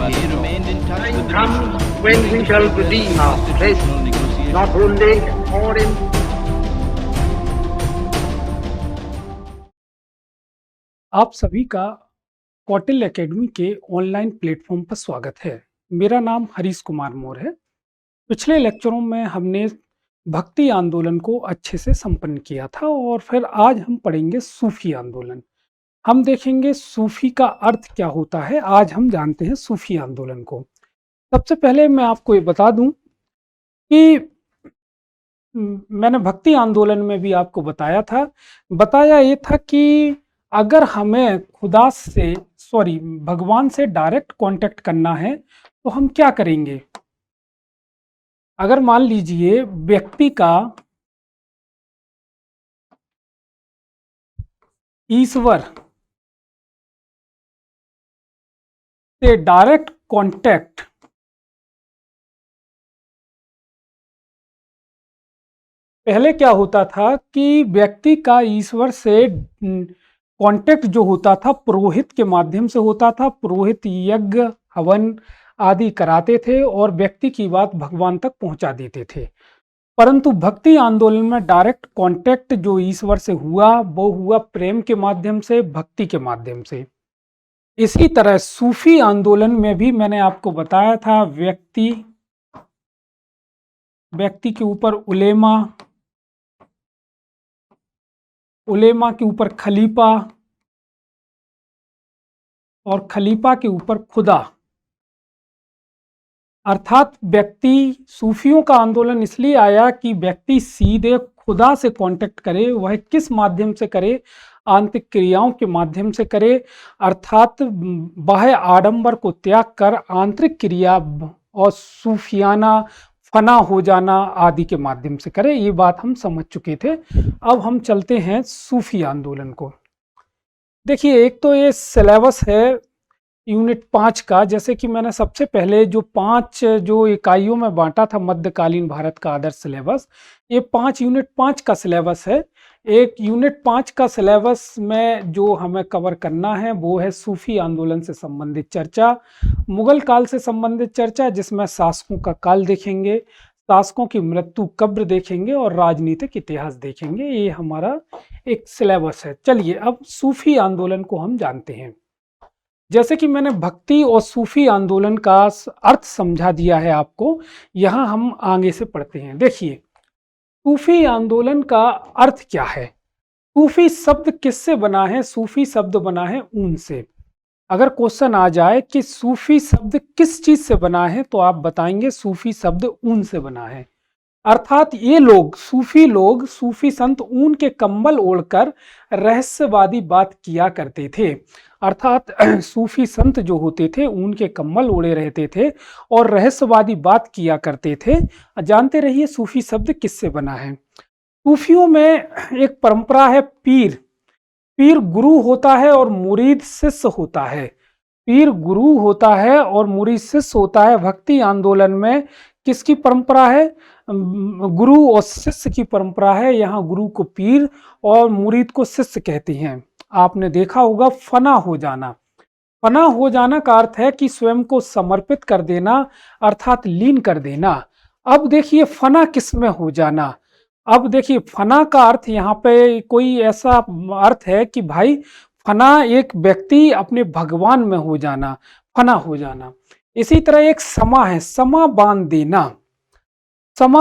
He remained in touch with the Come when we shall redeem our strength, not only foreign. आप सभी का Kautilya academy के online platform पर स्वागत है। मेरा नाम हरीश कुमार मोर है। पिछले लेक्चरों में हमने भक्ति आंदोलन को अच्छे से संपन्न किया था और फिर आज हम पढ़ेंगे सूफी आंदोलन। हम देखेंगे सूफी का अर्थ क्या होता है। आज हम जानते हैं सूफी आंदोलन को। सबसे पहले मैं आपको ये बता दूं कि मैंने भक्ति आंदोलन में भी आपको बताया ये था कि अगर हमें भगवान से डायरेक्ट कांटेक्ट करना है तो हम क्या करेंगे। अगर मान लीजिए व्यक्ति का ईश्वर से डायरेक्ट कांटेक्ट पहले क्या होता था कि व्यक्ति का ईश्वर से कांटेक्ट जो होता था पुरोहित के माध्यम से होता था। पुरोहित यज्ञ हवन आदि कराते थे और व्यक्ति की बात भगवान तक पहुंचा देते थे। परंतु भक्ति आंदोलन में डायरेक्ट कांटेक्ट जो ईश्वर से हुआ वो हुआ प्रेम के माध्यम से, भक्ति के माध्यम से। इसी तरह सूफी आंदोलन में भी मैंने आपको बताया था व्यक्ति के ऊपर उलेमा के ऊपर खलीफा और खलीफा के ऊपर खुदा। अर्थात व्यक्ति सूफियों का आंदोलन इसलिए आया कि व्यक्ति सीधे खुदा से कांटेक्ट करे। वह किस माध्यम से करे? आंतरिक क्रियाओं के माध्यम से करे, अर्थात बाह्य आडंबर को त्याग कर आंतरिक क्रिया और सूफियाना फना हो जाना आदि के माध्यम से करे। ये बात हम समझ चुके थे। अब हम चलते हैं सूफी आंदोलन को। देखिए, एक तो ये सिलेबस है यूनिट 5 का। जैसे कि मैंने सबसे पहले जो 5 जो इकाइयों में बांटा था मध्यकालीन भारत का आदर्श सिलेबस, ये 5 यूनिट 5 का सिलेबस है। एक यूनिट 5 का सिलेबस में जो हमें कवर करना है वो है सूफी आंदोलन से संबंधित चर्चा, मुगल काल से संबंधित चर्चा जिसमें शासकों का काल देखेंगे, शासकों की मृत्यु कब्र देखेंगे और राजनीतिक इतिहास देखेंगे। ये हमारा एक सिलेबस है। चलिए अब सूफी आंदोलन को हम जानते हैं। जैसे कि मैंने भक्ति और सूफी आंदोलन का अर्थ समझा दिया है आपको, यहाँ हम आगे से पढ़ते हैं। देखिए, सूफी आंदोलन का अर्थ क्या है। सूफी शब्द किससे बना है? सूफी शब्द बना है ऊन से। अगर क्वेश्चन आ जाए कि सूफी शब्द किस चीज से बना है तो आप बताएंगे सूफी शब्द ऊन से बना है। अर्थात ये लोग सूफी संत ऊन के कंबल ओढ़कर रहस्यवादी बात किया करते थे। अर्थात सूफी संत जो होते थे ऊन के कंबल ओढ़े रहते थे और रहस्यवादी बात किया करते थे। जानते रहिए सूफी शब्द किससे बना है। सूफियों में एक परंपरा है पीर गुरु होता है और मुरीद शिष्य होता है। पीर गुरु होता है और मुरीद शिष्य होता है। भक्ति आंदोलन में किसकी परंपरा है? गुरु और शिष्य की परंपरा है। यहाँ गुरु को पीर और मुरीद को शिष्य कहते हैं। आपने देखा होगा फना हो जाना का अर्थ है कि स्वयं को समर्पित कर देना, अर्थात लीन कर देना। अब देखिए फना किस में हो जाना। अब देखिए फना का अर्थ यहाँ पे कोई ऐसा अर्थ है कि भाई फना एक व्यक्ति अपने भगवान में हो जाना, फना हो जाना। इसी तरह एक समा है, समा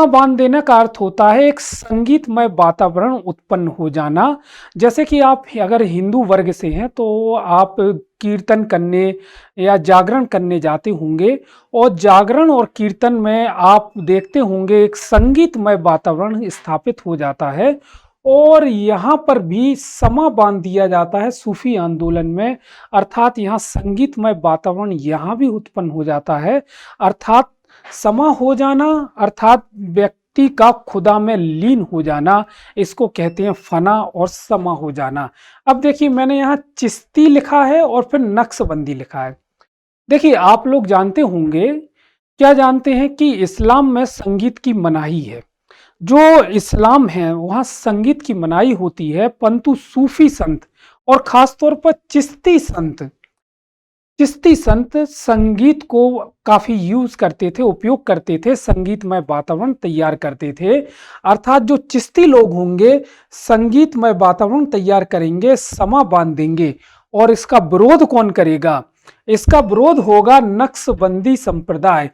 बांध देना का अर्थ होता है एक संगीतमय वातावरण उत्पन्न हो जाना। जैसे कि आप अगर हिंदू वर्ग से हैं तो आप कीर्तन करने या जागरण करने जाते होंगे और जागरण और कीर्तन में आप देखते होंगे एक संगीतमय वातावरण स्थापित हो जाता है। और यहाँ पर भी समा बांध दिया जाता है सूफी आंदोलन में, अर्थात यहाँ संगीतमय वातावरण यहाँ भी उत्पन्न हो जाता है। अर्थात समा हो जाना, अर्थात व्यक्ति का खुदा में लीन हो जाना, इसको कहते हैं फना और समा हो जाना। अब देखिए मैंने यहाँ चिश्ती लिखा है और फिर नक्शबंदी लिखा है। देखिए आप लोग जानते होंगे, क्या जानते हैं कि इस्लाम में संगीत की मनाही है। जो इस्लाम है वहाँ संगीत की मनाही होती है, परंतु सूफी संत और खासतौर पर चिश्ती संत चिश्ती संत संगीत को काफी यूज करते थे, उपयोग करते थे, संगीतमय वातावरण तैयार करते थे। अर्थात जो चिश्ती लोग होंगे संगीतमय वातावरण तैयार करेंगे, समा बांध देंगे। और इसका विरोध कौन करेगा? इसका विरोध होगा नक्शबंदी संप्रदाय।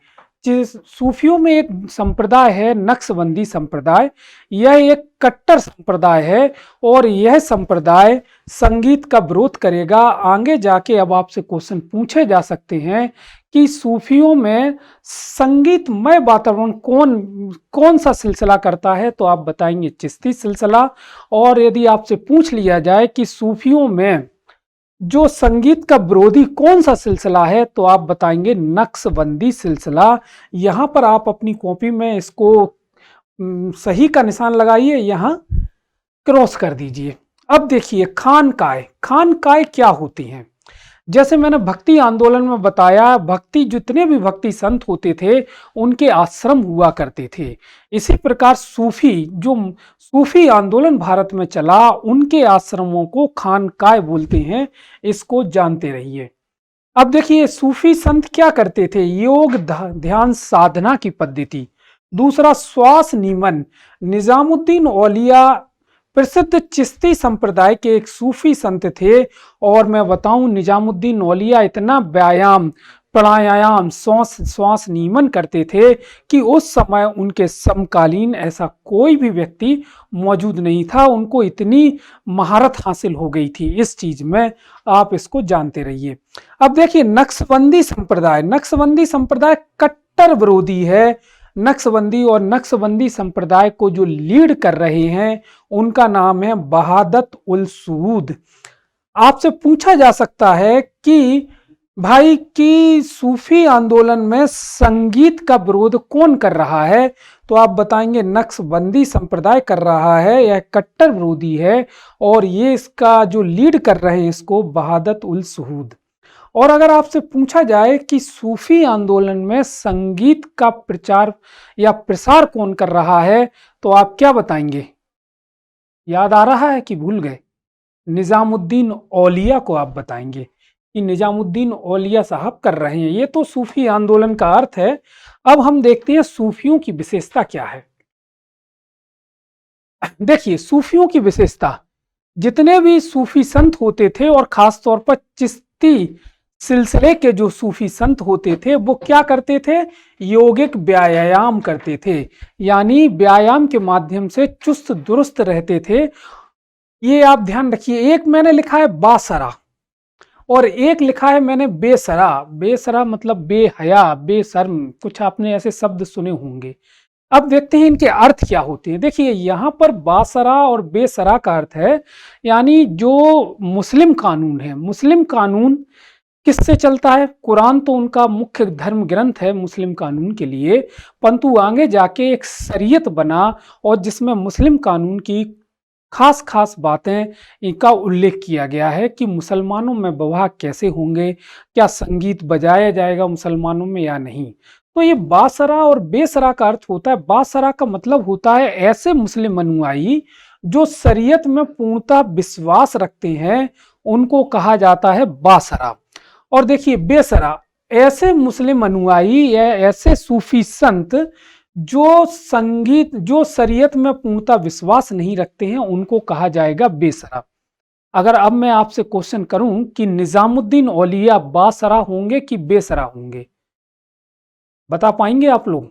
सूफियों में एक संप्रदाय है नक्शबंदी संप्रदाय। यह एक कट्टर संप्रदाय है और यह संप्रदाय संगीत का विरोध करेगा। आगे जाके अब आपसे क्वेश्चन पूछे जा सकते हैं कि सूफियों में संगीतमय वातावरण कौन सा सिलसिला करता है, तो आप बताएंगे चिश्ती सिलसिला। और यदि आपसे पूछ लिया जाए कि सूफियों में जो संगीत का विरोधी कौन सा सिलसिला है, तो आप बताएंगे नक्शबंदी सिलसिला। यहां पर आप अपनी कॉपी में इसको सही का निशान लगाइए, यहां क्रॉस कर दीजिए। अब देखिए खानकाएं। खानकाएं क्या होती हैं? जैसे मैंने भक्ति आंदोलन में बताया, जितने भी भक्ति संत होते थे उनके आश्रम हुआ करते थे। इसी प्रकार सूफी आंदोलन भारत में चला, उनके आश्रमों को खानकाएं बोलते हैं। इसको जानते रहिए। अब देखिए सूफी संत क्या करते थे? योग ध्यान साधना की पद्धति। दूसरा श्वास नियमन। निजामुद्दीन औलिया प्रसिद्ध चिश्ती संप्रदाय के एक सूफी संत थे। और मैं बताऊं निजामुद्दीन औलिया इतना व्यायाम, प्राणायाम, श्वास नियमन करते थे कि उस समय उनके समकालीन ऐसा कोई भी व्यक्ति मौजूद नहीं था। उनको इतनी महारत हासिल हो गई थी इस चीज में। आप इसको जानते रहिए। अब देखिए नक्शबंदी संप्रदाय। नक्शबंदी संप्रदाय कट्टर विरोधी है। नक्शबंदी संप्रदाय को जो लीड कर रहे हैं उनका नाम है बहादत उल सूद। आपसे पूछा जा सकता है कि भाई की सूफी आंदोलन में संगीत का विरोध कौन कर रहा है, तो आप बताएंगे नक्शबंदी संप्रदाय कर रहा है। यह कट्टर विरोधी है और ये इसका जो लीड कर रहे हैं इसको बहादत उल सूद। और अगर आपसे पूछा जाए कि सूफी आंदोलन में संगीत का प्रचार या प्रसार कौन कर रहा है, तो आप क्या बताएंगे? याद आ रहा है कि भूल गए? निजामुद्दीन औलिया को आप बताएंगे कि निजामुद्दीन औलिया साहब कर रहे हैं। ये तो सूफी आंदोलन का अर्थ है। अब हम देखते हैं सूफियों की विशेषता क्या है। देखिए सूफियों की विशेषता, जितने भी सूफी संत होते थे और खास तौर पर चिश्ती सिलसिले के जो सूफी संत होते थे वो क्या करते थे? योगिक व्यायाम करते थे, यानी व्यायाम के माध्यम से चुस्त दुरुस्त रहते थे। ये आप ध्यान रखिए। एक मैंने लिखा है बासरा और एक लिखा है मैंने बेसरा। बेसरा मतलब बेहया, बेशर्म, कुछ आपने ऐसे शब्द सुने होंगे। अब देखते हैं इनके अर्थ क्या होते हैं। देखिए यहाँ पर बासरा और बेसरा का अर्थ है यानी जो मुस्लिम कानून है। मुस्लिम कानून किससे चलता है? कुरान तो उनका मुख्य धर्म ग्रंथ है मुस्लिम कानून के लिए, परंतु आगे जाके एक शरीयत बना और जिसमें मुस्लिम कानून की खास खास बातें इनका उल्लेख किया गया है कि मुसलमानों में विवाह कैसे होंगे, क्या संगीत बजाया जाएगा मुसलमानों में या नहीं। तो ये बासरा और बेसरा का अर्थ होता है, बासरा का मतलब होता है ऐसे मुस्लिम अनुयायी जो शरीयत में पूर्णतः विश्वास रखते हैं, उनको कहा जाता है बासरा। और देखिए बेसरा, ऐसे मुस्लिम अनुयायी या ऐसे सूफी संत जो शरीयत में पूर्णतः विश्वास नहीं रखते हैं, उनको कहा जाएगा बेसरा। अगर अब मैं आपसे क्वेश्चन करूं कि निजामुद्दीन औलिया बासरा होंगे कि बेसरा होंगे, बता पाएंगे आप लोग?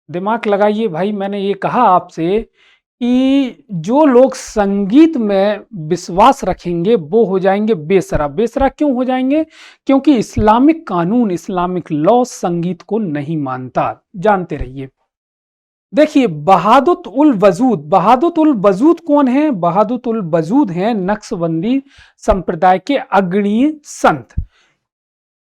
दिमाग लगाइए भाई। मैंने ये कहा आपसे कि जो लोग संगीत में विश्वास रखेंगे वो हो जाएंगे बेसरा। बेसरा क्यों हो जाएंगे? क्योंकि इस्लामिक कानून, इस्लामिक लॉ संगीत को नहीं मानता। जानते रहिए। देखिए बहादुत उल वजूद। बहादुत उल वजूद कौन है? बहादुत उल वजूद हैं नक्शबंदी संप्रदाय के अग्रणीय संत।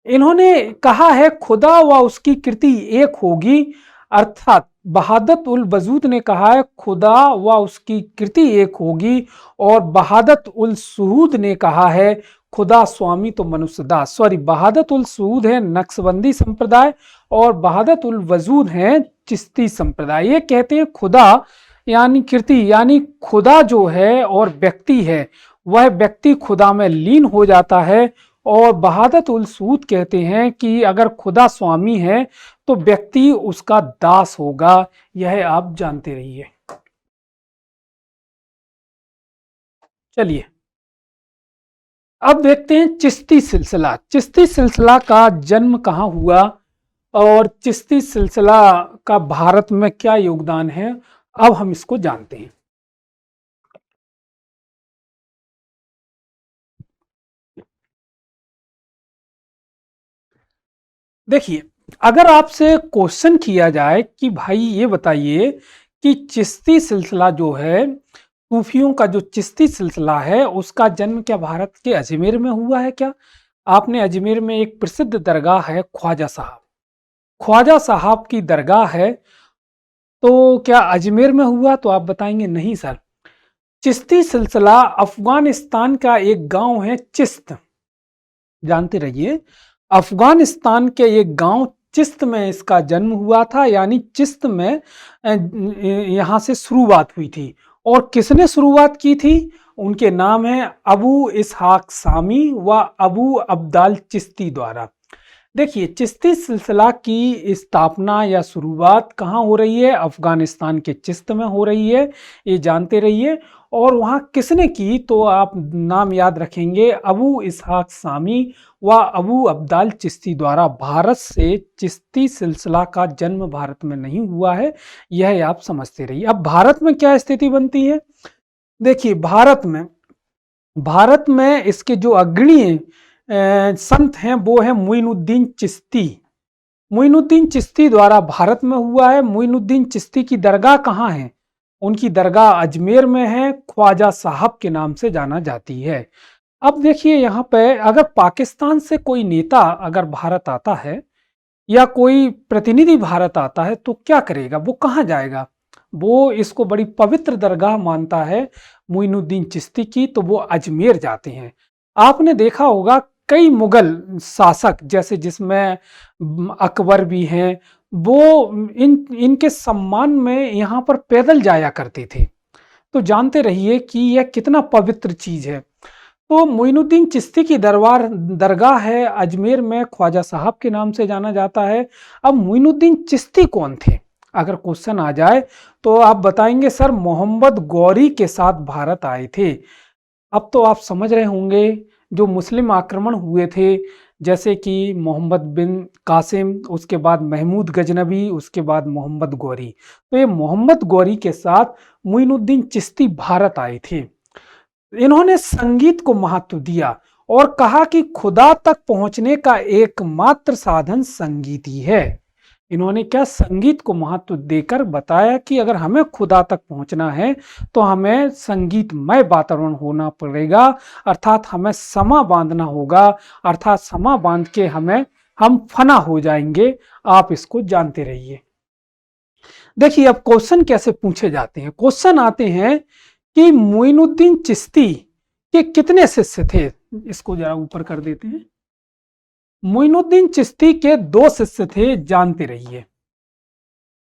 इन्होंने कहा है खुदा व उसकी कृति एक होगी। अर्थात बहादत उल वजूद ने कहा है खुदा व उसकी कृति एक होगी, और बहादत उल सूद ने कहा है खुदा स्वामी तो मनुष्य दास। बहादत उल सूद है नक्शबंदी संप्रदाय और बहादत उल वजूद है चिश्ती संप्रदाय। ये कहते हैं खुदा यानी कृति, यानी खुदा जो है और व्यक्ति है, वह व्यक्ति खुदा में लीन हो जाता है और बहादत उल सूद कहते हैं कि अगर खुदा स्वामी है तो व्यक्ति उसका दास होगा। यह आप जानते रहिए। चलिए अब देखते हैं चिश्ती सिलसिला। चिश्ती सिलसिला का जन्म कहाँ हुआ और चिश्ती सिलसिला का भारत में क्या योगदान है, अब हम इसको जानते हैं। देखिए, अगर आपसे क्वेश्चन किया जाए कि भाई ये बताइए कि चिश्ती सिलसिला जो है, सूफियों का जो चिश्ती सिलसिला है, उसका जन्म क्या भारत के अजमेर में हुआ है क्या? आपने अजमेर में एक प्रसिद्ध दरगाह है ख्वाजा साहब, ख्वाजा साहब की दरगाह है, तो क्या अजमेर में हुआ? तो आप बताएंगे नहीं सर। चिश्ती सिलसिला अफगानिस्तान का एक गांव है चिश्त, जानते रहिए, अफगानिस्तान के एक गांव चिश्त में इसका जन्म हुआ था, यानी चिश्त में यहां से शुरुआत हुई थी। और किसने शुरुआत की थी? उनके नाम है अबू इसहाक सामी व अबू अब्दाल चिश्ती द्वारा। देखिए, चिश्ती सिलसिला की स्थापना या शुरुआत कहाँ हो रही है? अफगानिस्तान के चिश्त में हो रही है, ये जानते रहिए। और वहाँ किसने की? तो आप नाम याद रखेंगे, अबू इसहाक सामी व अबू अब्दाल चिश्ती द्वारा। भारत से चिश्ती सिलसिला का जन्म भारत में नहीं हुआ है, यह आप समझते रहिए। अब भारत में क्या स्थिति बनती है? देखिए, भारत में इसके जो अग्रणी संत हैं वो है मोइनुद्दीन चिश्ती। मोइनुद्दीन चिश्ती द्वारा भारत में हुआ है। मोइनुद्दीन चिश्ती की दरगाह कहाँ है? उनकी दरगाह अजमेर में है, ख्वाजा साहब के नाम से जाना जाती है। अब देखिए, यहाँ पे अगर पाकिस्तान से कोई नेता अगर भारत आता है या कोई प्रतिनिधि भारत आता है तो क्या करेगा? वो कहाँ जाएगा? वो इसको बड़ी पवित्र दरगाह मानता है मोइनुद्दीन चिश्ती की, तो वो अजमेर जाते हैं। आपने देखा होगा कई मुगल शासक, जैसे जिसमें अकबर भी हैं, वो इनके सम्मान में यहाँ पर पैदल जाया करते थे। तो जानते रहिए कि यह कितना पवित्र चीज है। तो मोइनुद्दीन चिश्ती की दरगाह है अजमेर में, ख्वाजा साहब के नाम से जाना जाता है। अब मोइनुद्दीन चिश्ती कौन थे? अगर क्वेश्चन आ जाए तो आप बताएंगे सर मोहम्मद गौरी के साथ भारत आए थे। अब तो आप समझ रहे होंगे, जो मुस्लिम आक्रमण हुए थे, जैसे कि मोहम्मद बिन कासिम, उसके बाद महमूद गजनबी, उसके बाद मोहम्मद गौरी, तो ये मोहम्मद गौरी के साथ मोइनुद्दीन चिश्ती भारत आए थे। इन्होंने संगीत को महत्व दिया और कहा कि खुदा तक पहुंचने का एकमात्र साधन संगीत ही है। इन्होंने क्या? संगीत को महत्व देकर बताया कि अगर हमें खुदा तक पहुंचना है तो हमें संगीतमय वातावरण होना पड़ेगा, अर्थात हमें समा बांधना होगा, अर्थात समा बांध के हम फना हो जाएंगे। आप इसको जानते रहिए। देखिए, अब क्वेश्चन कैसे पूछे जाते हैं। क्वेश्चन आते हैं कि मोइनुद्दीन चिश्ती के कितने शिष्य थे? इसको जरा ऊपर कर देते हैं। मोइनुद्दीन चिश्ती के 2 शिष्य थे, जानते रहिए।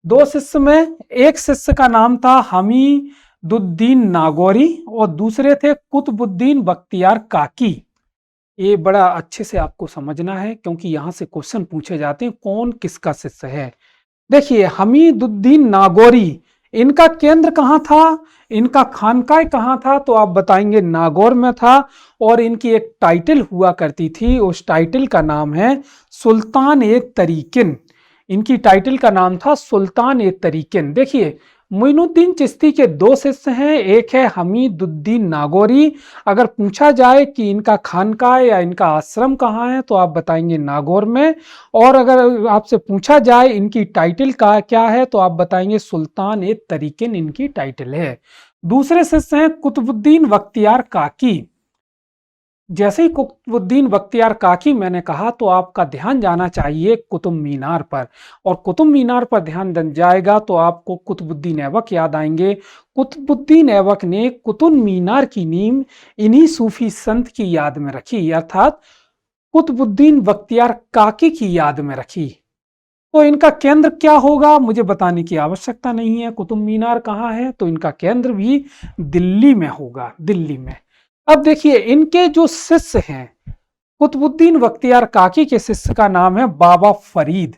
2 शिष्य में एक शिष्य का नाम था हमीदुद्दीन नागौरी और दूसरे थे कुतुबुद्दीन बख्तियार काकी। ये बड़ा अच्छे से आपको समझना है क्योंकि यहां से क्वेश्चन पूछे जाते हैं कौन किसका शिष्य है। देखिए, हमीदुद्दीन नागौरी, इनका केंद्र कहाँ था? इनका खानकाह कहाँ था? तो आप बताएंगे नागौर में था। और इनकी एक टाइटल हुआ करती थी, उस टाइटल का नाम है सुल्तान ए तरीकिन। इनकी टाइटल का नाम था सुल्तान ए तरीकिन। देखिए, मोइनुद्दीन चिश्ती के 2 शिष्य हैं, एक है हमीदुद्दीन नागौरी। अगर पूछा जाए कि इनका खानकाह या इनका आश्रम कहाँ है तो आप बताएंगे नागौर में। और अगर आपसे पूछा जाए इनकी टाइटल का क्या है तो आप बताएंगे सुल्तान ए तरीकिन इनकी टाइटल है। दूसरे शिष्य हैं कुतुबुद्दीन बख्तियार काकी। जैसे ही कुतुबुद्दीन बख्तियार काकी मैंने कहा तो आपका ध्यान जाना चाहिए कुतुब मीनार पर, और कुतुब मीनार पर ध्यान जाएगा तो आपको कुतुबुद्दीन ऐबक याद आएंगे। कुतुबुद्दीन ऐबक ने कुतुब मीनार की नींव इन्हीं सूफी संत की याद में रखी, अर्थात कुतुबुद्दीन बख्तियार काकी की याद में रखी। तो इनका केंद्र क्या होगा मुझे बताने की आवश्यकता नहीं है। कुतुब मीनार कहाँ है? तो इनका केंद्र भी दिल्ली में होगा, दिल्ली में। अब देखिए, इनके जो शिष्य हैं कुतुबुद्दीन बख्तियार काकी के शिष्य का नाम है बाबा फरीद।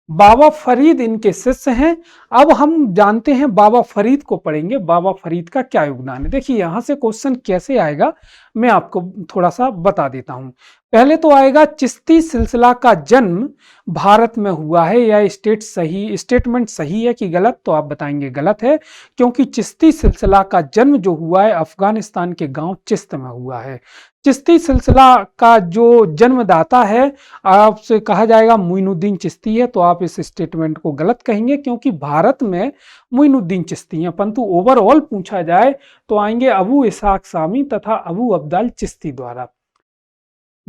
बाबा फरीद इनके शिष्य हैं। अब हम जानते हैं, बाबा फरीद को पढ़ेंगे, बाबा फरीद का क्या योगदान है। देखिए यहां से क्वेश्चन कैसे आएगा मैं आपको थोड़ा सा बता देता हूं। पहले तो आएगा चिश्ती सिलसिला का जन्म भारत में हुआ है, या स्टेटमेंट सही है कि गलत, तो आप बताएंगे गलत है, क्योंकि चिश्ती सिलसिला का जन्म जो हुआ है अफगानिस्तान के गांव चिश्त में हुआ है। चिश्ती सिलसिला का जो जन्मदाता है आपसे कहा जाएगा मोइनुद्दीन चिश्ती है, तो आप इस स्टेटमेंट को गलत कहेंगे, क्योंकि भारत में मोइनुद्दीन चिश्ती हैं, परंतु ओवरऑल पूछा जाए तो आएंगे अबू इसहाक सामी तथा अबू अब्दाल चिश्ती द्वारा।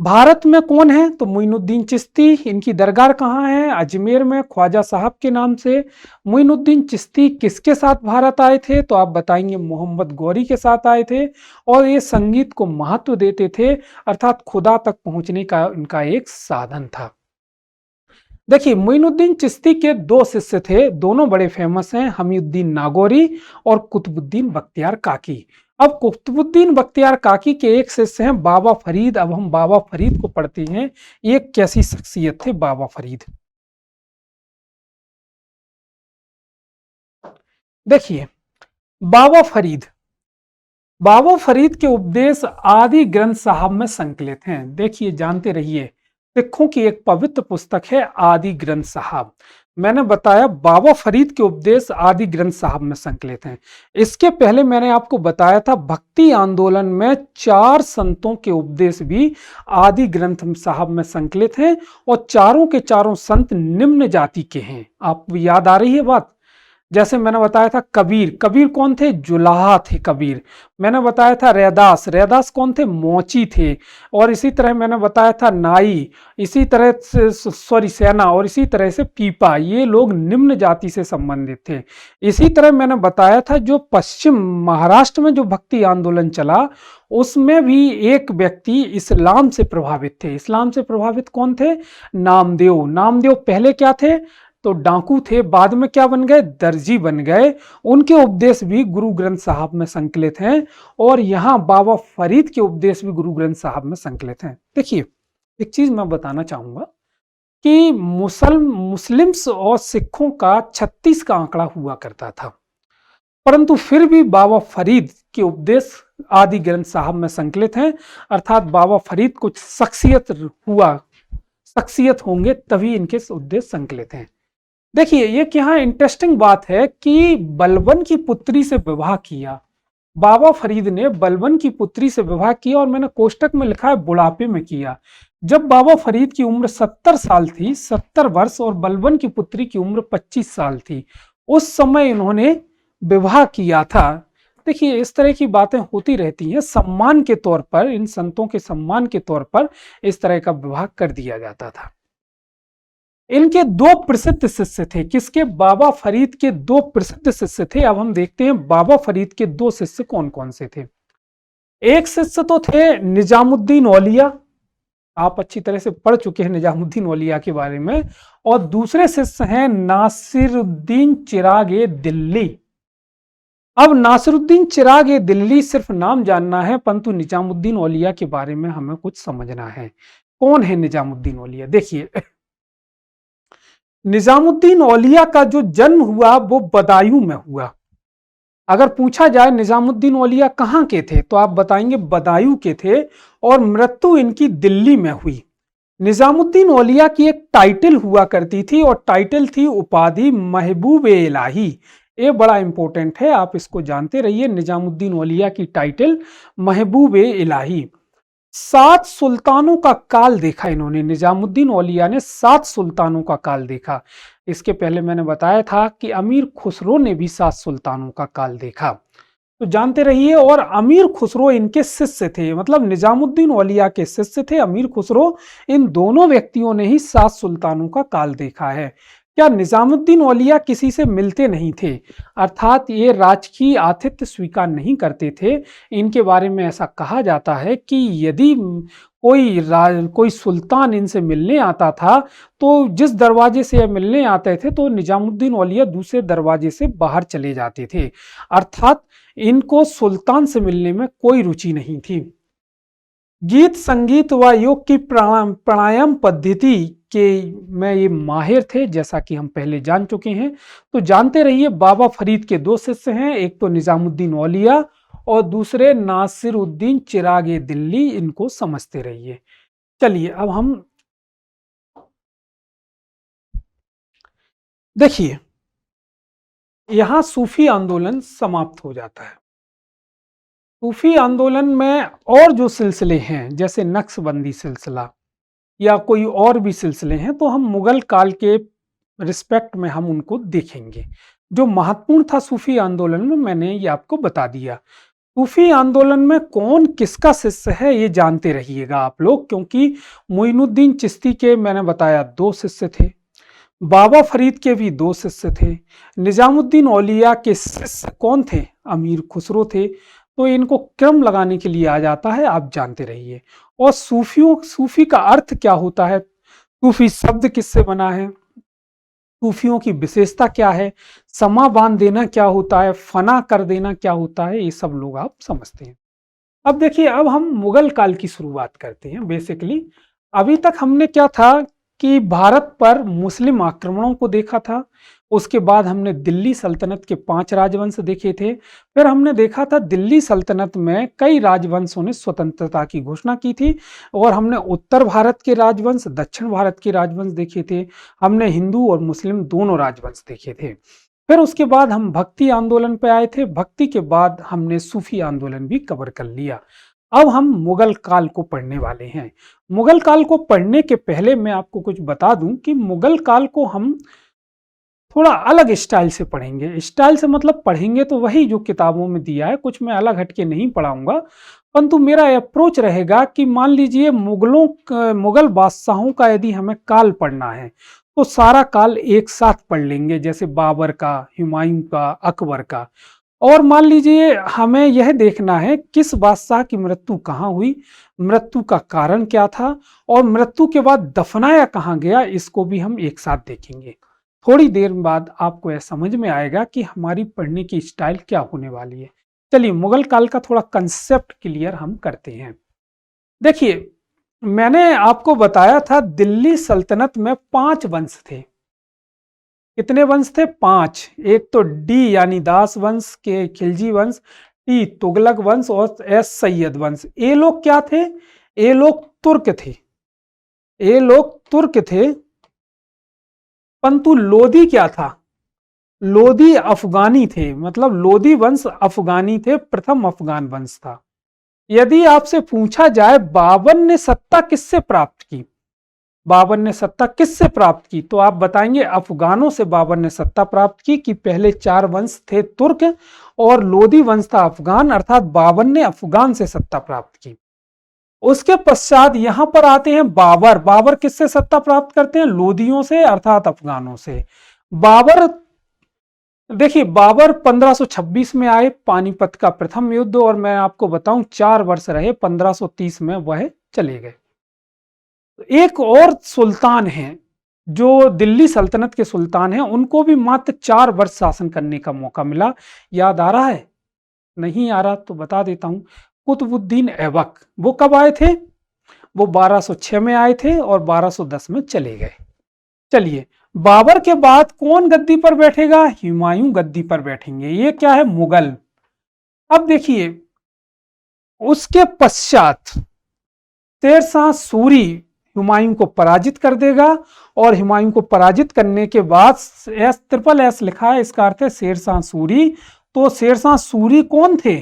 भारत में कौन है, तो मोइनुद्दीन चिश्ती। इनकी दरगाह कहाँ है, अजमेर में ख्वाजा साहब के नाम से। मोइनुद्दीन चिश्ती किसके साथ भारत आए थे, तो आप बताएंगे मोहम्मद गौरी के साथ आए थे, और ये संगीत को महत्व देते थे, अर्थात खुदा तक पहुंचने का इनका एक साधन था। देखिए मोइनुद्दीन चिश्ती के दो शिष्य थे, दोनों बड़े फेमस हैं, हमीउद्दीन नागौरी और कुतुबुद्दीन बख्तियार काकी। अब कुतुबुद्दीन बख्तियार काकी के एक शिष्य हैं बाबा फरीद। अब हम बाबा फरीद को पढ़ते हैं, ये कैसी शख्सियत थे बाबा फरीद। देखिए बाबा फरीद, बाबा फरीद के उपदेश आदि ग्रंथ साहब में संकलित हैं। देखिए जानते रहिए, सिखों की एक पवित्र पुस्तक है आदि ग्रंथ साहब। मैंने बताया बाबा फरीद के उपदेश आदि ग्रंथ साहब में संकलित हैं। इसके पहले मैंने आपको बताया था भक्ति आंदोलन में 4 संतों के उपदेश भी आदि ग्रंथ साहब में संकलित हैं, और चारों के चारों संत निम्न जाति के हैं। आपको याद आ रही है बात। जैसे मैंने बताया था कबीर, कबीर कौन थे, जुलाहा थे कबीर। मैंने बताया था रैदास, रैदास कौन थे, मोची थे। और इसी तरह मैंने बताया था नाई, इसी तरह से सेना, और इसी तरह से पीपा, ये लोग निम्न जाति से संबंधित थे। इसी तरह मैंने बताया था जो पश्चिम महाराष्ट्र में जो भक्ति आंदोलन चला, उसमें भी एक व्यक्ति इस्लाम से प्रभावित थे। इस्लाम से प्रभावित कौन थे, नामदेव। नामदेव पहले क्या थे, तो डाकू थे, बाद में क्या बन गए, दर्जी बन गए। उनके उपदेश भी गुरु ग्रंथ साहब में संकलित हैं, और यहाँ बाबा फरीद के उपदेश भी गुरु ग्रंथ साहब में संकलित हैं। देखिए एक चीज मैं बताना चाहूंगा कि मुस्लिम्स और सिखों का 36 का आंकड़ा हुआ करता था, परंतु फिर भी बाबा फरीद के उपदेश आदि ग्रंथ साहब में संकलित हैं, अर्थात बाबा फरीद कुछ शख्सियत होंगे तभी इनके उपदेश संकलित हैं। देखिए ये क्या इंटरेस्टिंग बात है कि बलबन की पुत्री से विवाह किया, बाबा फरीद ने बलबन की पुत्री से विवाह किया, और मैंने कोष्टक में लिखा है बुढ़ापे में किया। जब बाबा फरीद की उम्र 70 साल थी, 70 वर्ष, और बलबन की पुत्री की उम्र 25 साल थी, उस समय इन्होंने विवाह किया था। देखिए इस तरह की बातें होती रहती हैं, सम्मान के तौर पर, इन संतों के सम्मान के तौर पर इस तरह का विवाह कर दिया जाता था। इनके 2 प्रसिद्ध शिष्य थे, किसके, बाबा फरीद के 2 प्रसिद्ध शिष्य थे। अब हम देखते हैं बाबा फरीद के 2 शिष्य कौन कौन से थे। एक शिष्य तो थे निजामुद्दीन औलिया, आप अच्छी तरह से पढ़ चुके हैं निजामुद्दीन औलिया के बारे में, और दूसरे शिष्य हैं नासिरुद्दीन चिरागे दिल्ली। अब नासिरुद्दीन चिरागे दिल्ली सिर्फ नाम जानना है, परंतु निजामुद्दीन औलिया के बारे में हमें कुछ समझना है। कौन है निजामुद्दीन औलिया, देखिए निजामुद्दीन औलिया का जो जन्म हुआ वो बदायूं में हुआ। अगर पूछा जाए निजामुद्दीन औलिया कहाँ के थे, तो आप बताएंगे बदायूं के थे, और मृत्यु इनकी दिल्ली में हुई। निजामुद्दीन औलिया की एक टाइटल हुआ करती थी, और टाइटल थी उपाधि महबूब-ए इलाही। ये बड़ा इंपॉर्टेंट है, आप इसको जानते रहिए। निजामुद्दीन औलिया की टाइटल महबूब-ए इलाही। 7 सुल्तानों का काल देखा इन्होंने, निजामुद्दीन औलिया ने 7 सुल्तानों का काल देखा। इसके पहले मैंने बताया था कि अमीर खुसरो ने भी 7 सुल्तानों का काल देखा, तो जानते रहिए। और अमीर खुसरो इनके शिष्य थे, मतलब निजामुद्दीन औलिया के शिष्य थे अमीर खुसरो। इन दोनों व्यक्तियों ने ही 7 सुल्तानों का काल देखा है। क्या निजामुद्दीन औलिया किसी से मिलते नहीं थे, अर्थात ये राजकीय आतिथ्य स्वीकार नहीं करते थे। इनके बारे में ऐसा कहा जाता है कि यदि कोई सुल्तान इनसे मिलने आता था, तो जिस दरवाजे से मिलने आते थे तो निजामुद्दीन औलिया दूसरे दरवाजे से बाहर चले जाते थे, अर्थात इनको सुल्तान से मिलने में कोई रुचि नहीं थी। गीत संगीत व योग की प्राणायाम पद्धति के में ये माहिर थे, जैसा कि हम पहले जान चुके हैं। तो जानते रहिए, बाबा फरीद के दो शिष्य हैं, एक तो निजामुद्दीन औलिया और दूसरे नासिरुद्दीन चिरागे दिल्ली, इनको समझते रहिए। चलिए अब हम देखिए, यहां सूफी आंदोलन समाप्त हो जाता है। सूफी आंदोलन में और जो सिलसिले हैं, जैसे नक्शबंदी सिलसिला या कोई और भी सिलसिले हैं, तो हम मुगल काल के रिस्पेक्ट में हम उनको देखेंगे। जो महत्वपूर्ण था सूफी आंदोलन में, मैंने ये आपको बता दिया। सूफी आंदोलन में कौन किसका शिष्य है ये जानते रहिएगा आप लोग, क्योंकि मोइनुद्दीन चिश्ती के मैंने बताया दो शिष्य थे, बाबा फरीद के भी दो शिष्य थे, निजामुद्दीन औलिया के शिष्य कौन थे, अमीर खुसरो थे। तो इनको क्रम लगाने के लिए आ जाता है, आप जानते रहिए। और सूफी का अर्थ क्या होता है, सूफी शब्द किससे बना है, सूफियों की विशेषता क्या है, समा बांध देना क्या होता है, फना कर देना क्या होता है, ये सब लोग आप समझते हैं। अब देखिए, अब हम मुगल काल की शुरुआत करते हैं। बेसिकली अभी तक हमने क्या था कि भारत पर मुस्लिम आक्रमणों को देखा था, उसके बाद हमने दिल्ली सल्तनत के 5 राजवंश देखे थे, फिर हमने देखा था दिल्ली सल्तनत में कई राजवंशों ने स्वतंत्रता की घोषणा की थी, और हमने उत्तर भारत के राजवंश, दक्षिण भारत के राजवंश देखे थे, हमने हिंदू और मुस्लिम दोनों राजवंश देखे थे। फिर उसके बाद हम भक्ति आंदोलन पे आए थे, भक्ति के बाद हमने सूफी आंदोलन भी कवर कर लिया। अब हम मुगल काल को पढ़ने वाले हैं। मुगल काल को पढ़ने के पहले मैं आपको कुछ बता दूं कि मुगल काल को हम थोड़ा अलग स्टाइल से पढ़ेंगे। स्टाइल से मतलब पढ़ेंगे तो वही जो किताबों में दिया है, कुछ मैं अलग हटके नहीं पढ़ाऊंगा, परंतु मेरा अप्रोच रहेगा कि मान लीजिए मुगल बादशाहों का यदि हमें काल पढ़ना है तो सारा काल एक साथ पढ़ लेंगे, जैसे बाबर का, हुमायूं का, अकबर का। और मान लीजिए हमें यह देखना है किस बादशाह की मृत्यु कहाँ हुई, मृत्यु का कारण क्या था, और मृत्यु के बाद दफनाया कहाँ गया, इसको भी हम एक साथ देखेंगे। थोड़ी देर बाद आपको यह समझ में आएगा कि हमारी पढ़ने की स्टाइल क्या होने वाली है। चलिए मुगल काल का थोड़ा कंसेप्ट क्लियर हम करते हैं। देखिए, मैंने आपको बताया था दिल्ली सल्तनत में 5 वंश थे। कितने वंश थे? 5। एक तो डी यानी दास वंश के खिलजी वंश, टी तुगलक वंश और एस सैयद वंश। ये लोग क्या थे? ये लोग तुर्क थे, ये लोग तुर्क थे। परंतु लोधी क्या था? लोधी अफगानी थे, मतलब लोधी वंश अफगानी थे, प्रथम अफगान वंश था। यदि आपसे पूछा जाए बाबर ने सत्ता किससे प्राप्त की, बाबर ने सत्ता किससे प्राप्त की, तो आप बताएंगे अफगानों से बाबर ने सत्ता प्राप्त की। कि पहले 4 वंश थे तुर्क और लोधी वंश था अफगान, अर्थात बाबर ने अफगान से सत्ता प्राप्त की। उसके पश्चात यहां पर आते हैं बाबर। बाबर किससे सत्ता प्राप्त करते हैं? लोधियों से, अर्थात अफगानों से। बाबर, देखिए बाबर 1526 में आए, पानीपत का प्रथम युद्ध, और मैं आपको बताऊं 4 वर्ष रहे, 1530 में वह चले गए। एक और सुल्तान हैं जो दिल्ली सल्तनत के सुल्तान हैं, उनको भी मात्र 4 वर्ष शासन करने का मौका मिला। याद आ रहा है? नहीं आ रहा तो बता देता हूं। कुतुबुद्दीन ऐबक, वो कब आए थे? वो 1206 में आए थे और 1210 में चले गए। चलिए, बाबर के बाद कौन गद्दी पर बैठेगा? हुमायूं गद्दी पर बैठेंगे। ये क्या है? मुगल। अब देखिए, उसके पश्चात शेरशाह सूरी हुमायूं को पराजित कर देगा, और हुमायूं को पराजित करने के बाद S लिखा है, इसका अर्थ है शेरशाह सूरी। तो शेरशाह सूरी कौन थे?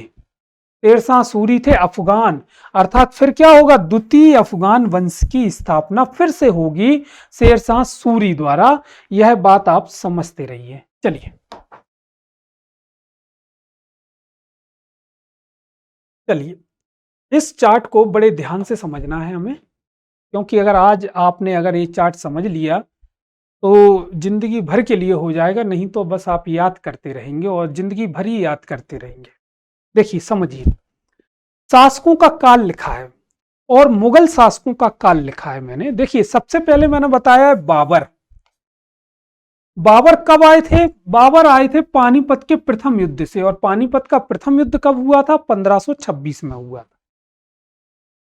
शेरशाह सूरी थे अफगान, अर्थात फिर क्या होगा? द्वितीय अफगान वंश की स्थापना फिर से होगी शेरशाह सूरी द्वारा। यह बात आप समझते रहिए। चलिए चलिए, इस चार्ट को बड़े ध्यान से समझना है हमें, क्योंकि अगर आज आपने अगर ये चार्ट समझ लिया तो जिंदगी भर के लिए हो जाएगा, नहीं तो बस आप याद करते रहेंगे और जिंदगी भर ही याद करते रहेंगे। देखिए समझिए, शासकों का काल लिखा है और मुगल शासकों का काल लिखा है मैंने। देखिए सबसे पहले मैंने बताया है बाबर। बाबर कब आए थे? बाबर आए थे पानीपत के प्रथम युद्ध से, और पानीपत का प्रथम युद्ध कब हुआ था? 1526 में हुआ था।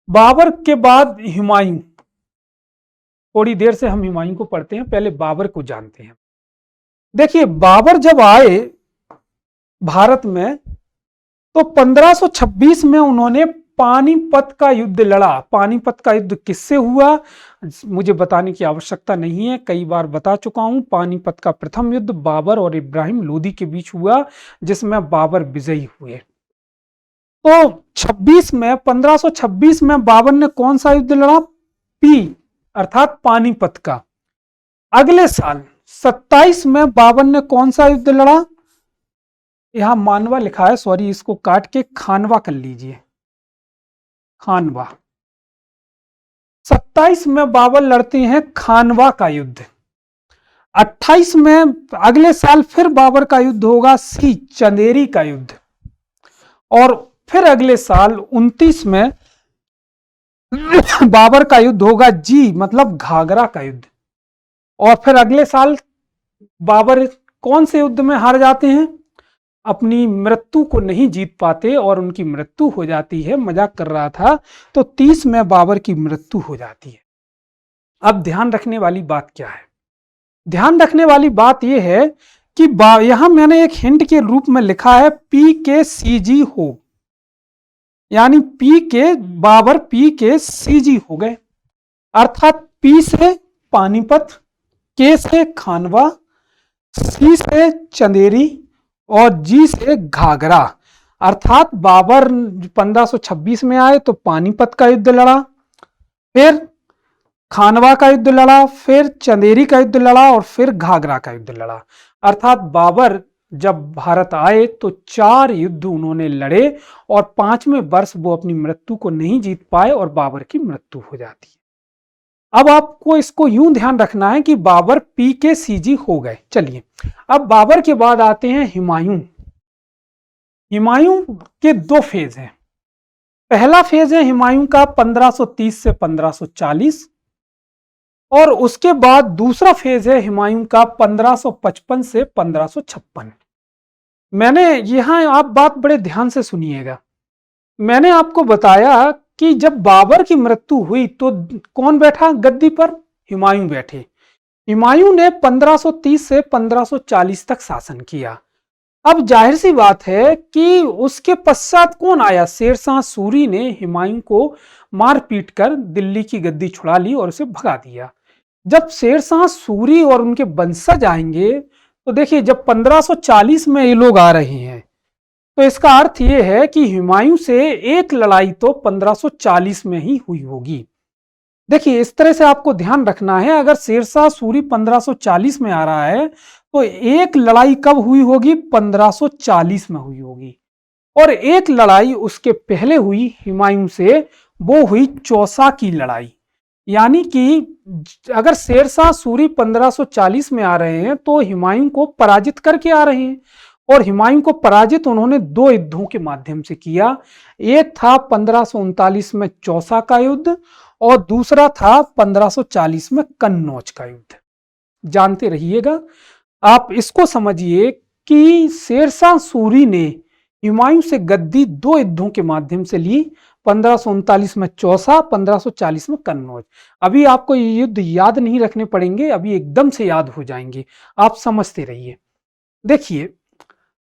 बाबर के बाद हुमायूं, थोड़ी देर से हम हुमायूं को पढ़ते हैं, पहले बाबर को जानते हैं। देखिए बाबर जब आए भारत में तो 1526 में उन्होंने पानीपत का युद्ध लड़ा। पानीपत का युद्ध किससे हुआ मुझे बताने की आवश्यकता नहीं है, कई बार बता चुका हूं। पानीपत का प्रथम युद्ध बाबर और इब्राहिम लोदी के बीच हुआ, जिसमें बाबर विजयी हुए। तो 1526 में बाबर ने कौन सा युद्ध लड़ा? अर्थात पानीपत का। अगले साल 27 में बाबर ने कौन सा युद्ध लड़ा? यहां मानवा लिखा है, सॉरी, इसको काट के खानवा कर लीजिए, खानवा। 27 में बाबर लड़ते हैं खानवा का युद्ध। 28 में अगले साल फिर बाबर का युद्ध होगा, चंदेरी का युद्ध। और फिर अगले साल 29 में बाबर का युद्ध होगा, मतलब घाघरा का युद्ध। और फिर अगले साल बाबर कौन से युद्ध में हार जाते हैं? अपनी मृत्यु को नहीं जीत पाते और उनकी मृत्यु हो जाती है। मजाक कर रहा था। तो 30 में बाबर की मृत्यु हो जाती है। अब ध्यान रखने वाली बात क्या है? ध्यान रखने वाली बात यह है कि यहां मैंने एक हिंट के रूप में लिखा है PKCG हो, यानी बाबर PKCG हो गए। अर्थात P से पानीपत, K से खानवा, C से चंदेरी और G से घाघरा। अर्थात बाबर 1526 में आए तो पानीपत का युद्ध लड़ा, फिर खानवा का युद्ध लड़ा, फिर चंदेरी का युद्ध लड़ा और फिर घाघरा का युद्ध लड़ा। अर्थात बाबर जब भारत आए तो 4 युद्ध उन्होंने लड़े और 5वें वर्ष वो अपनी मृत्यु को नहीं जीत पाए और बाबर की मृत्यु हो जाती है। अब आपको इसको यूं ध्यान रखना है कि बाबर PKCG हो गए। चलिए अब बाबर के बाद आते हैं हुमायूं। हुमायूं के 2 फेज हैं। पहला फेज है हुमायूं का 1530 से 1540 और उसके बाद दूसरा फेज है हुमायूं का 1555 से 1556। मैंने यहां आप बात बड़े ध्यान से सुनिएगा। मैंने आपको बताया कि जब बाबर की मृत्यु हुई तो कौन बैठा गद्दी पर? हुमायूं बैठे। हुमायूं ने 1530 से 1540 तक शासन किया। अब जाहिर सी बात है कि उसके पश्चात कौन आया? शेरशाह सूरी ने हुमायूं को मार पीट कर दिल्ली की गद्दी छुड़ा ली और उसे भगा दिया। जब शेरशाह सूरी और उनके वंशज आएंगे तो देखिए जब 1540 में ये लोग आ रहे हैं तो इसका अर्थ ये है कि हुमायूं से एक लड़ाई तो 1540 में ही हुई होगी। देखिए इस तरह से आपको ध्यान रखना है, अगर शेरशाह सूरी 1540 में आ रहा है तो एक लड़ाई कब हुई होगी? 1540 में हुई होगी। और एक लड़ाई उसके पहले हुई हुमायूं से, वो हुई चौसा की लड़ाई। यानी कि अगर शेरशाह सूरी 1540 में आ रहे हैं तो हुमायूं को पराजित करके आ रहे हैं और हुमायूं को पराजित उन्होंने 2 युद्धों के माध्यम से किया। एक था 1539 में चौसा का युद्ध और दूसरा था 1540 में कन्नौज का युद्ध। जानते रहिएगा। आप इसको समझिए कि शेरशाह सूरी ने हुमायूं से गद्दी 2 युद्धों के माध्यम से ली, 1539 में चौसा, 1540 में कन्नौज। अभी आपको ये युद्ध याद नहीं रखने पड़ेंगे, अभी एकदम से याद हो जाएंगे, आप समझते रहिए। देखिए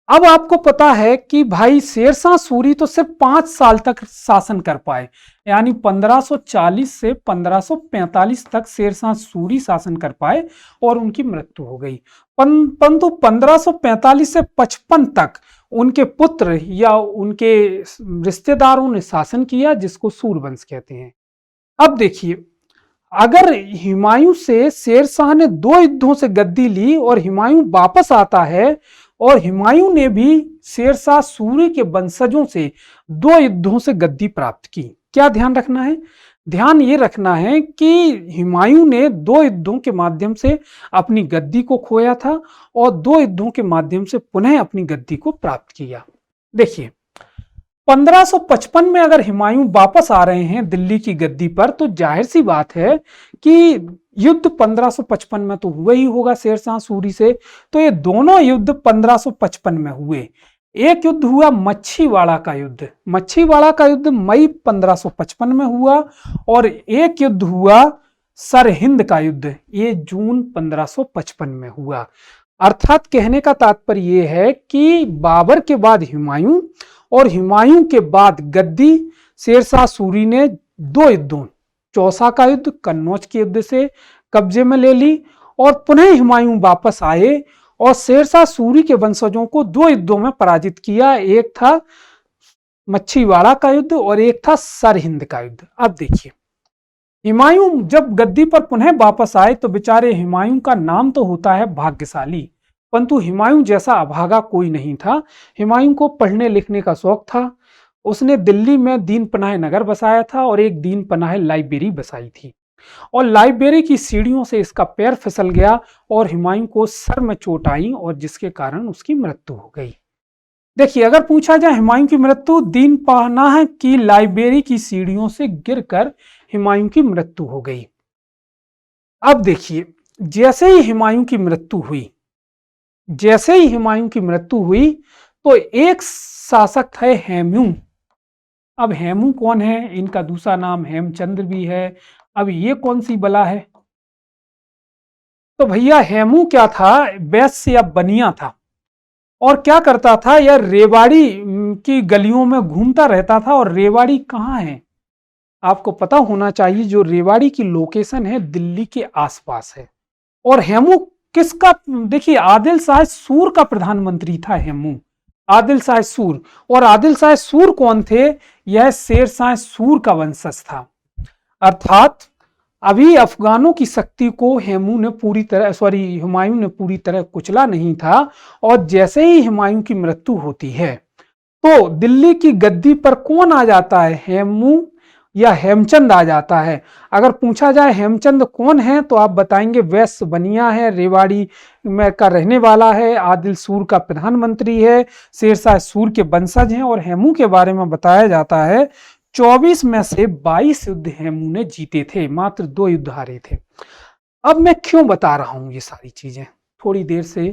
अब आपको पता है कि भाई शेरशाह सूरी तो सिर्फ 5 साल तक शासन कर पाए, यानी 1540 से 1545 तक शेरशाह सूरी शासन कर पाए और उनकी मृत्यु हो गई। परंतु 1545 से 55 तक उनके पुत्र या उनके रिश्तेदारों ने शासन किया, जिसको सूरवंश कहते हैं। अब देखिए अगर हुमायूं से शेरशाह ने 2 युद्धों से गद्दी ली और हुमायूं वापस आता है और हुमायूं ने भी शेरशाह सूरी के वंशजों से 2 युद्धों से गद्दी प्राप्त की। क्या ध्यान रखना है? ध्यान ये रखना है कि हुमायूं ने 2 युद्धों के माध्यम से अपनी गद्दी को खोया था और 2 युद्धों के माध्यम से पुनः अपनी गद्दी को प्राप्त किया। देखिए 1555 में अगर हुमायूं वापस आ रहे हैं दिल्ली की गद्दी पर तो जाहिर सी बात है कि युद्ध 1555 में तो हुआ ही होगा शेरशाह सूरी से। तो ये दोनों युद्ध 1555 में हुए। एक युद्ध हुआ मच्छीवाड़ा का युद्ध। मच्छीवाड़ा का युद्ध मई 1555 में हुआ, और एक युद्ध हुआ सरहिंद का युद्ध, ये जून 1555 में हुआ। अर्थात कहने का तात्पर्य यह है कि बाबर के बाद हुमायूं और हुमायूं के बाद गद्दी शेरशाह सूरी ने दो युद्धों, चौसा का युद्ध कन्नौज के युद्ध से कब्जे में ले ली, और पुनः हुमायूं वापस आए और शेरशाह सूरी के वंशजों को दो युद्धों में पराजित किया। एक था मच्छीवाड़ा का युद्ध और एक था सरहिंद का युद्ध। अब देखिए, हुमायूं जब गद्दी पर पुनः वापस आए तो बेचारे हुमायूं का नाम तो होता है भाग्यशाली, परंतु हुमायूं जैसा अभागा कोई नहीं था। हुमायूं को पढ़ने लिखने का शौक था। उसने दिल्ली में दीन पनाह नगर बसाया था और एक दीन पनाह लाइब्रेरी बसाई थी, और लाइब्रेरी की सीढ़ियों से इसका पैर फिसल गया और हुमायूं को सर में चोट आई, और जिसके कारण उसकी मृत्यु हो गई। देखिए, अगर पूछा जाए हुमायूं की मृत्यु, दीन पनाह की लाइब्रेरी की सीढ़ियों से गिरकर हुमायूं की मृत्यु हो गई। अब देखिए, जैसे ही हुमायूं की मृत्यु हुई तो एक शासक थे हेमू। अब हेमू कौन है? इनका दूसरा नाम हेमचंद्र भी है। अब ये कौन सी बला है? तो भैया हेमू क्या था? वैश्य या बनिया था, और क्या करता था, यह रेवाड़ी की गलियों में घूमता रहता था। और रेवाड़ी कहाँ है आपको पता होना चाहिए, जो रेवाड़ी की लोकेशन है दिल्ली के आसपास है। और हेमू किसका? देखिए, आदिल शाह सूर का प्रधानमंत्री था हेमू, आदिल शाह सूर। और आदिल शाह सूर कौन थे? यह शेरशाह सूर का वंशज था। अर्थात अभी अफगानों की शक्ति को हुमायूं ने पूरी तरह कुचला नहीं था। और जैसे ही हुमायूं की मृत्यु होती है तो दिल्ली की गद्दी पर कौन आ जाता है? हेमू या हेमचंद आ जाता है। अगर पूछा जाए हेमचंद कौन है तो आप बताएंगे वैश्य बनिया है, रेवाड़ी में का रहने वाला है, आदिल सूर का प्रधानमंत्री है, शेरशाह सूर के वंशज हैं। और हेमू के बारे में बताया जाता है 24 में से 22 युद्ध हेमू ने जीते थे, मात्र 2 युद्ध हारे थे। अब मैं क्यों बता रहा हूं ये सारी चीजें, थोड़ी देर से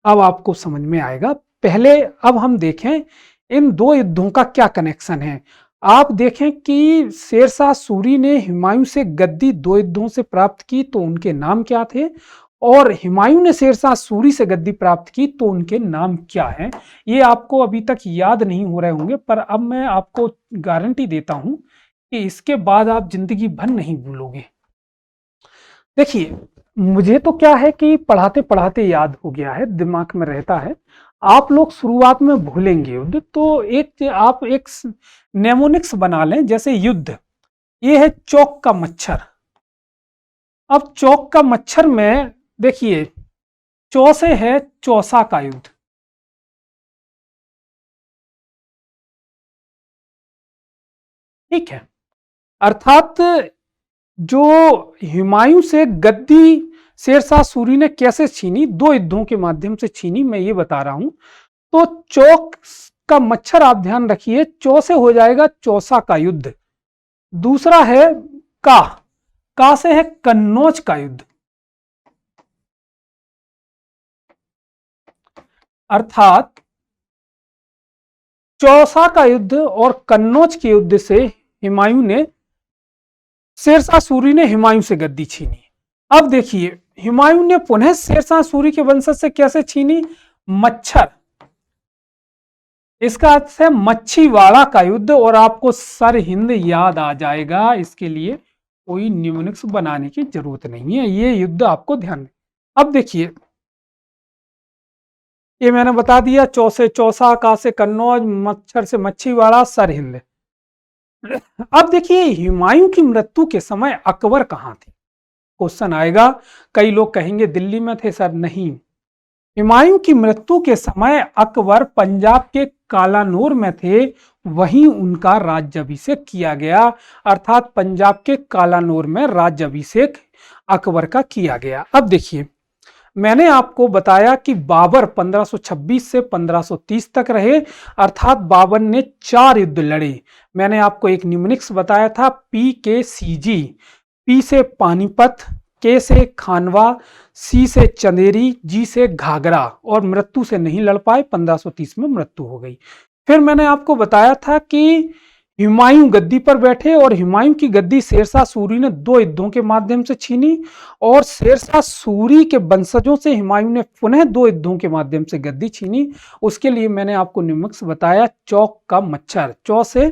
अब आपको समझ में आएगा। पहले अब हम देखें इन 2 युद्धों का क्या कनेक्शन है। आप देखें कि शेरशाह सूरी ने हुमायूं से गद्दी 2 युद्धों से प्राप्त की, तो उनके नाम क्या थे, और हुमायूं ने शेरशाह सूरी से गद्दी प्राप्त की तो उनके नाम क्या हैं। ये आपको अभी तक याद नहीं हो रहे होंगे, पर अब मैं आपको गारंटी देता हूं कि इसके बाद आप जिंदगी भर नहीं भूलोगे। देखिए, मुझे तो क्या है कि पढ़ाते पढ़ाते याद हो गया है, दिमाग में रहता है। आप लोग शुरुआत में भूलेंगे युद्ध, तो आप एक नेमोनिक्स बना लें, जैसे युद्ध, ये है चौक का मच्छर। अब चौक का मच्छर में देखिए, चौ से है चौसा का युद्ध, ठीक है। अर्थात जो हुमायूं से गद्दी शेरशाह सूरी ने कैसे छीनी, 2 युद्धों के माध्यम से छीनी, मैं ये बता रहा हूं। तो चौक का मच्छर आप ध्यान रखिए, चौ से हो जाएगा चौसा का युद्ध। दूसरा है का से है कन्नौज का युद्ध। अर्थात चौसा का युद्ध और कन्नौज के युद्ध से शेरशाह सूरी ने हुमायूं से गद्दी छीनी। अब देखिए, हुमायूं ने पुनः शेरशाह सूरी के वंशज से कैसे छीनी? मच्छर, इसका अर्थ है मच्छीवाड़ा का युद्ध, और आपको सरहिंद याद आ जाएगा। इसके लिए कोई न्यूमोनिक्स बनाने की जरूरत नहीं है, ये युद्ध आपको ध्यान। अब देखिए, ये मैंने बता दिया, चौ से चौसा, का से कन्नौज, मच्छर से मच्छीवाड़ा, सरहिंद। अब देखिए, हुमायूं की मृत्यु के समय अकबर कहां थे? क्वेश्चन आएगा। कई लोग कहेंगे दिल्ली में थे। सर नहीं, हुमायूं की मृत्यु के समय अकबर पंजाब के कालानौर में थे, वहीं उनका राज्याभिषेक किया गया। अर्थात पंजाब के कालानौर में राज्याभिषेक अकबर का किया गया। अब देखिए, मैंने आपको बताया कि बाबर 1526 से 1530 तक रहे, अर्थात बाबर ने 4 युद्ध लड़े। मैंने आपको एक न्यूमोनिक्स बताया था, PKCG, पी से पानीपत, के से खानवा, सी से चंदेरी, जी से घाघरा और मृत्यु से नहीं लड़ पाए, 1530 में मृत्यु हो गई। फिर मैंने आपको बताया था कि हुमायूं गद्दी पर बैठे और हुमायूं की गद्दी शेरशाह सूरी ने 2 युद्धों के माध्यम से छीनी और शेरशाह सूरी के वंशजों से हुमायूं ने पुनः 2 युद्धों के माध्यम से गद्दी छीनी। उसके लिए मैंने आपको निम्नलिखित से बताया: चौक का मच्छर, चौ से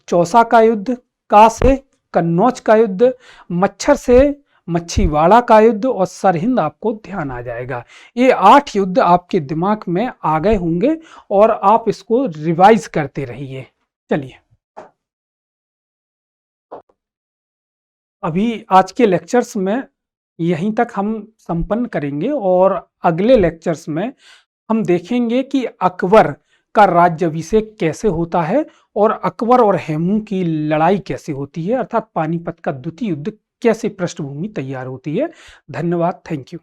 चौसा का युद्ध, का से कन्नौज का युद्ध, मच्छर से मच्छीवाड़ा का युद्ध और सरहिंद आपको ध्यान आ जाएगा। ये 8 युद्ध आपके दिमाग में आ गए होंगे और आप इसको रिवाइज करते रहिए। चलिए, अभी आज के लेक्चर्स में यहीं तक हम संपन्न करेंगे और अगले लेक्चर्स में हम देखेंगे कि अकबर का राज्याभिषेक कैसे होता है और अकबर और हेमू की लड़ाई कैसे होती है, अर्थात पानीपत का द्वितीय युद्ध कैसे पृष्ठभूमि तैयार होती है। धन्यवाद, थैंक यू।